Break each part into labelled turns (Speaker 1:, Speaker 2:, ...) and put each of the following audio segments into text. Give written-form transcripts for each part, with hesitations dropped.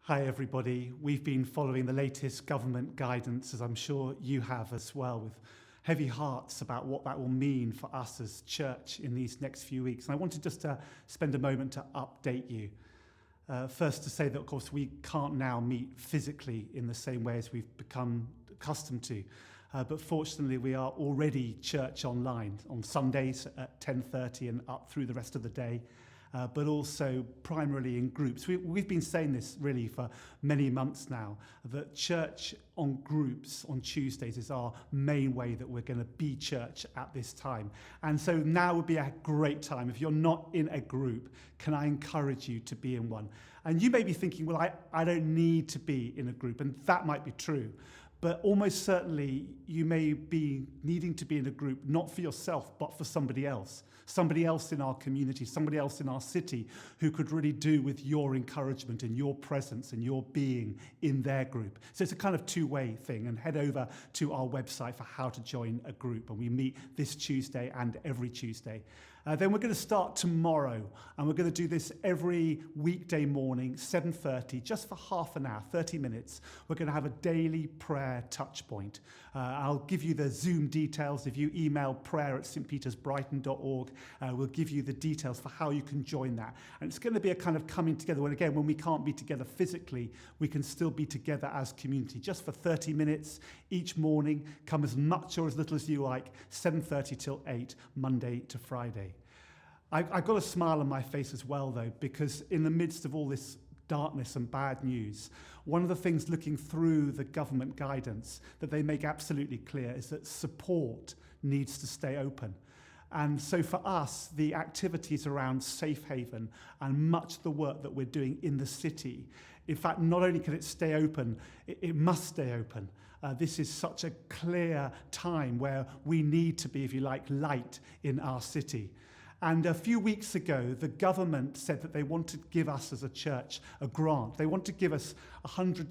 Speaker 1: Hi everybody. We've been following the latest government guidance, as I'm sure you have as well, with heavy hearts about what that will mean for us as church in these next few weeks. And I wanted just to spend a moment to update you. First to say that, of course, we can't now meet physically in the same way as we've become accustomed to. But fortunately, we are already church online on Sundays at 10:30 and up through the rest of the day. But also primarily in groups. We've been saying this really for many months now, that church on groups on Tuesdays is our main way that we're going to be church at this time. And so now would be a great time. If you're not in a group, can I encourage you to be in one? And you may be thinking, well, I don't need to be in a group, and that might be true. But almost certainly you may be needing to be in a group, not for yourself, but for somebody else in our community, somebody else in our city who could really do with your encouragement and your presence and your being in their group. So it's a kind of two-way thing, and head over to our website for how to join a group. And we meet this Tuesday and every Tuesday. Then we're going to start tomorrow, and we're going to do this every weekday morning, 7:30, just for half an hour, 30 minutes. We're going to have a daily prayer touch point. I'll give you the Zoom details. If you email prayer@stpetersbrighton.org, we'll give you the details for how you can join that. And it's going to be a kind of coming together. And again, when we can't be together physically, we can still be together as community, just for 30 minutes each morning. Come as much or as little as you like, 7:30 till 8, Monday to Friday. I've got a smile on my face as well, though, because in the midst of all this darkness and bad news, one of the things looking through the government guidance that they make absolutely clear is that support needs to stay open. And so for us, the activities around Safe Haven and much of the work that we're doing in the city, in fact, not only can it stay open, it must stay open. This is such a clear time where we need to be, if you like, light in our city. And a few weeks ago, the government said that they want to give us as a church a grant. They want to give us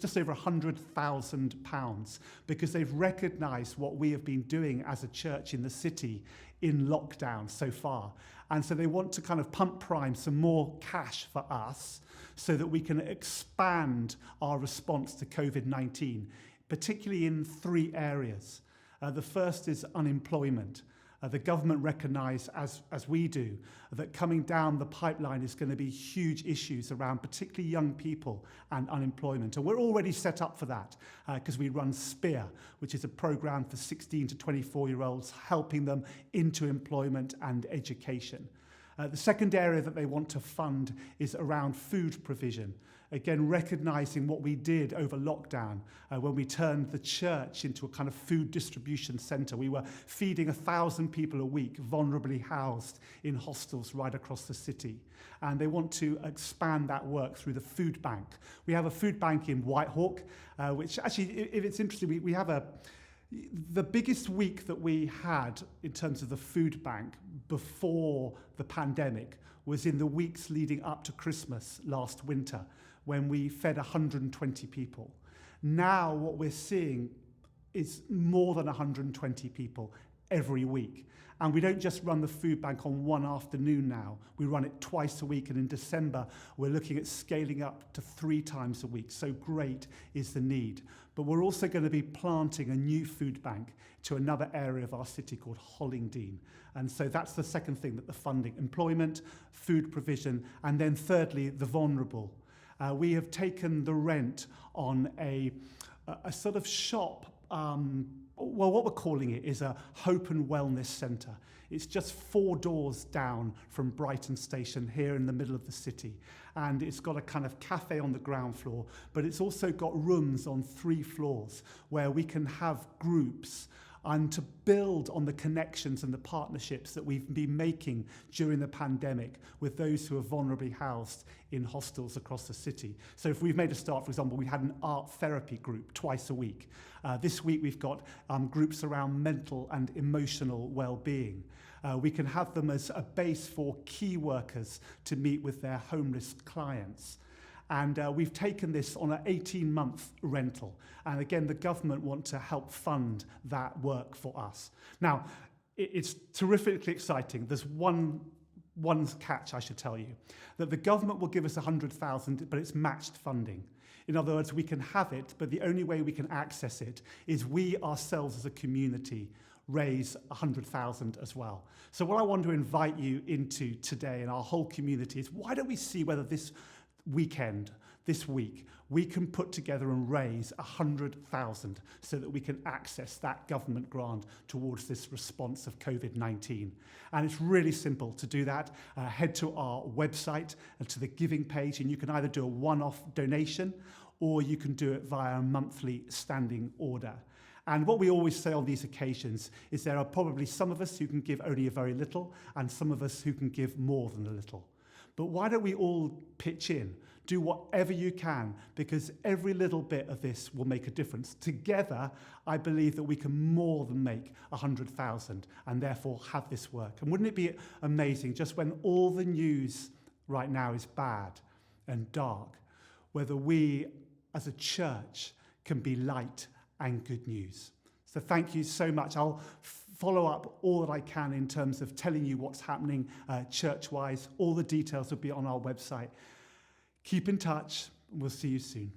Speaker 1: just over £100,000 because they've recognised what we have been doing as a church in the city in lockdown so far. And so they want to kind of pump prime some more cash for us so that we can expand our response to COVID-19, particularly in 3 areas. The first is unemployment. The government recognise, as we do, that coming down the pipeline is going to be huge issues around particularly young people and unemployment. And we're already set up for that because we run SPEAR, which is a programme for 16 to 24-year-olds, helping them into employment and education. The second area that they want to fund is around food provision. Again, recognising what we did over lockdown when we turned the church into a kind of food distribution centre. We were feeding 1,000 people a week, vulnerably housed in hostels right across the city. And they want to expand that work through the food bank. We have a food bank in Whitehawk, which actually, if it's interesting, we have the biggest week that we had in terms of the food bank before the pandemic was in the weeks leading up to Christmas last winter, when we fed 120 people. Now what we're seeing is more than 120 people every week. And we don't just run the food bank on one afternoon now. We run it twice a week, and in December, we're looking at scaling up to 3 times a week. So great is the need. But we're also going to be planting a new food bank to another area of our city called Hollingdean. And so that's the second thing that the funding, employment, food provision, and then thirdly, the vulnerable. We have taken the rent on a sort of shop. What we're calling it is a Hope and Wellness Centre. It's just 4 doors down from Brighton Station here in the middle of the city. And it's got a kind of cafe on the ground floor, but it's also got rooms on 3 floors where we can have groups and to build on the connections and the partnerships that we've been making during the pandemic with those who are vulnerably housed in hostels across the city. So if we've made a start, for example, we had an art therapy group twice a week. This week we've got groups around mental and emotional well-being. We can have them as a base for key workers to meet with their homeless clients. And we've taken this on an 18-month rental. And again, the government want to help fund that work for us. Now, it's terrifically exciting. There's one one catch, I should tell you, that the government will give us 100,000, but it's matched funding. In other words, we can have it, but the only way we can access it is we ourselves as a community raise 100,000 as well. So what I want to invite you into today and our whole community is, why don't we see whether this weekend, this week, we can put together and raise 100,000 so that we can access that government grant towards this response of COVID-19. And it's really simple to do that. Head to our website and to the giving page, and you can either do a one-off donation or you can do it via a monthly standing order. And what we always say on these occasions is there are probably some of us who can give only a very little and some of us who can give more than a little. But why don't we all pitch in? Do whatever you can, because every little bit of this will make a difference. Together, I believe that we can more than make 100,000 and therefore have this work. And wouldn't it be amazing, just when all the news right now is bad and dark, whether we as a church can be light and good news. So thank you so much. I'll follow up all that I can in terms of telling you what's happening church-wise. All the details will be on our website. Keep in touch. We'll see you soon.